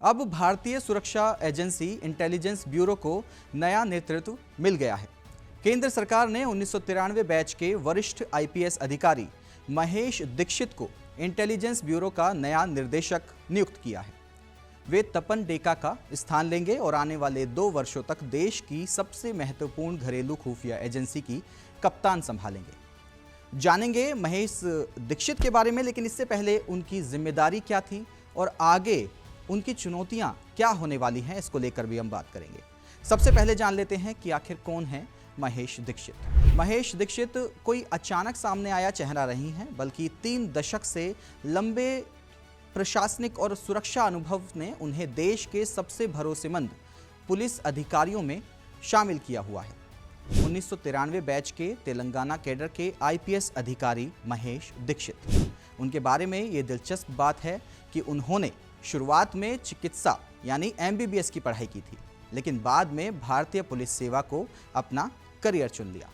अब भारतीय सुरक्षा एजेंसी इंटेलिजेंस ब्यूरो को नया नेतृत्व मिल गया है। केंद्र सरकार ने 1993 बैच के वरिष्ठ आईपीएस अधिकारी महेश दीक्षित को इंटेलिजेंस ब्यूरो का नया निर्देशक नियुक्त किया है। वे तपन डेका का स्थान लेंगे और आने वाले 2 वर्षों तक देश की सबसे महत्वपूर्ण घरेलू खुफिया एजेंसी की कप्तान संभालेंगे। जानेंगे महेश दीक्षित के बारे में, लेकिन इससे पहले उनकी जिम्मेदारी क्या थी और आगे उनकी चुनौतियां क्या होने वाली हैं, इसको लेकर भी हम बात करेंगे। सबसे पहले जान लेते हैं कि आखिर कौन है महेश दीक्षित। महेश दीक्षित कोई अचानक सामने आया चेहरा नहीं है, बल्कि 3 दशक से लंबे प्रशासनिक और सुरक्षा अनुभव ने उन्हें देश के सबसे भरोसेमंद पुलिस अधिकारियों में शामिल किया हुआ है। 1993 बैच के तेलंगाना कैडर के आईपीएस अधिकारी महेश दीक्षित, उनके बारे में ये दिलचस्प बात है कि उन्होंने शुरुआत में चिकित्सा यानी एमबीबीएस की पढ़ाई की थी, लेकिन बाद में भारतीय पुलिस सेवा को अपना करियर चुन लिया।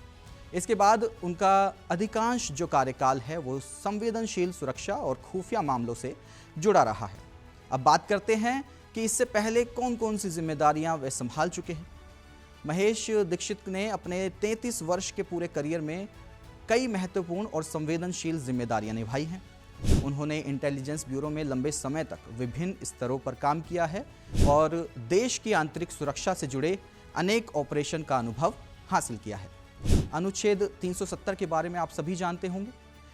इसके बाद उनका अधिकांश जो कार्यकाल है वो संवेदनशील सुरक्षा और खुफिया मामलों से जुड़ा रहा है। अब बात करते हैं कि इससे पहले कौन कौन सी जिम्मेदारियां वे संभाल चुके हैं। महेश दीक्षित ने अपने 33 वर्ष के पूरे करियर में कई महत्वपूर्ण और संवेदनशील जिम्मेदारियां निभाई हैं। उन्होंने इंटेलिजेंस ब्यूरो में लंबे समय तक विभिन्न स्तरों पर काम किया है और देश की आंतरिक सुरक्षा से जुड़े अनेक ऑपरेशन का अनुभव हासिल किया है। अनुच्छेद 370 के बारे में आप सभी जानते होंगे।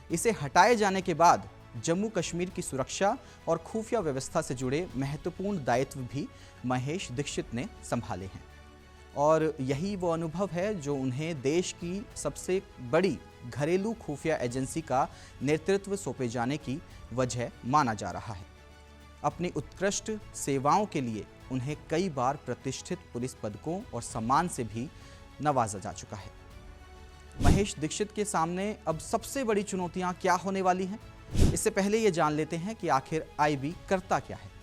इसे हटाए जाने के बाद जम्मू कश्मीर की सुरक्षा और खुफिया व्यवस्था से जुड़े महत्वपूर्ण दायित्व भी महेश दीक्षित ने संभाले हैं और यही वो अनुभव है जो उन्हें देश की सबसे बड़ी घरेलू खुफिया एजेंसी का नेतृत्व सौंपे जाने की वजह माना जा रहा है। अपनी उत्कृष्ट सेवाओं के लिए उन्हें कई बार प्रतिष्ठित पुलिस पदकों और सम्मान से भी नवाजा जा चुका है। महेश दीक्षित के सामने अब सबसे बड़ी चुनौतियां क्या होने वाली हैं, इससे पहले ये जान लेते हैं कि आखिर आईबी करता क्या है।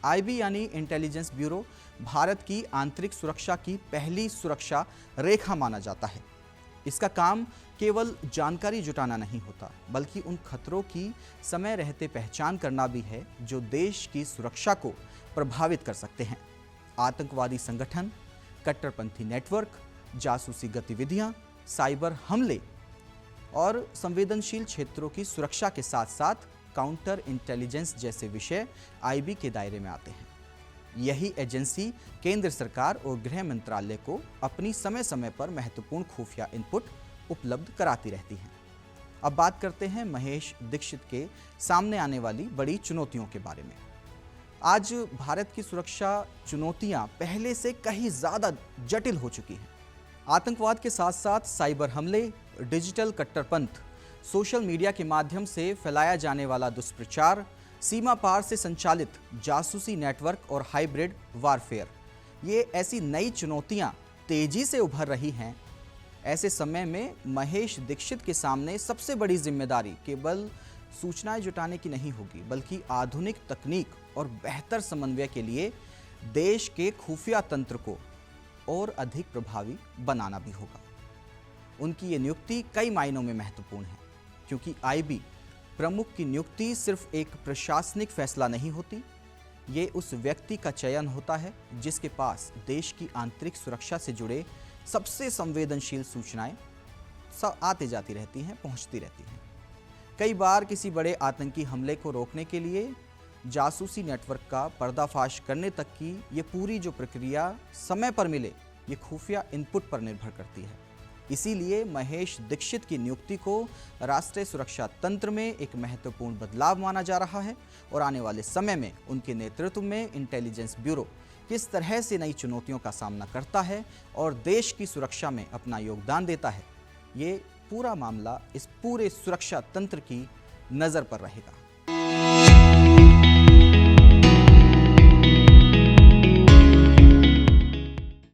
आईबी यानी इंटेलिजेंस ब्यूरो भारत की आंतरिक सुरक्षा की पहली सुरक्षा रेखा माना जाता है। इसका काम केवल जानकारी जुटाना नहीं होता, बल्कि उन खतरों की समय रहते पहचान करना भी है जो देश की सुरक्षा को प्रभावित कर सकते हैं। आतंकवादी संगठन, कट्टरपंथी नेटवर्क, जासूसी गतिविधियां, साइबर हमले और संवेदनशील क्षेत्रों की सुरक्षा के साथ साथ काउंटर इंटेलिजेंस जैसे विषय आईबी के दायरे में आते हैं। यही एजेंसी केंद्र सरकार और गृह मंत्रालय को अपनी समय समय पर महत्वपूर्ण खुफिया इनपुट उपलब्ध कराती रहती है। अब बात करते हैं महेश दीक्षित के सामने आने वाली बड़ी चुनौतियों के बारे में। आज भारत की सुरक्षा चुनौतियां पहले से कहीं ज़्यादा जटिल हो चुकी हैं। आतंकवाद के साथ साथ साइबर हमले, डिजिटल कट्टरपंथ, सोशल मीडिया के माध्यम से फैलाया जाने वाला दुष्प्रचार, सीमा पार से संचालित जासूसी नेटवर्क और हाइब्रिड वारफेयर, ये ऐसी नई चुनौतियां तेजी से उभर रही हैं। ऐसे समय में महेश दीक्षित के सामने सबसे बड़ी जिम्मेदारी केवल सूचनाएं जुटाने की नहीं होगी, बल्कि आधुनिक तकनीक और बेहतर समन्वय के लिए देश के खुफिया तंत्र को और अधिक प्रभावी बनाना भी होगा। उनकी ये नियुक्ति कई मायनों में महत्वपूर्ण है, क्योंकि आईबी प्रमुख की नियुक्ति सिर्फ एक प्रशासनिक फैसला नहीं होती, ये उस व्यक्ति का चयन होता है जिसके पास देश की आंतरिक सुरक्षा से जुड़े सबसे संवेदनशील सूचनाएं आती जाती रहती हैं, पहुंचती रहती हैं। कई बार किसी बड़े आतंकी हमले को रोकने के लिए जासूसी नेटवर्क का पर्दाफाश करने तक की ये पूरी जो प्रक्रिया समय पर मिले, ये खुफिया इनपुट पर निर्भर करती है। इसीलिए महेश दीक्षित की नियुक्ति को राष्ट्रीय सुरक्षा तंत्र में एक महत्वपूर्ण बदलाव माना जा रहा है और आने वाले समय में उनके नेतृत्व में इंटेलिजेंस ब्यूरो किस तरह से नई चुनौतियों का सामना करता है और देश की सुरक्षा में अपना योगदान देता है, ये पूरा मामला इस पूरे सुरक्षा तंत्र की नज़र पर रहेगा।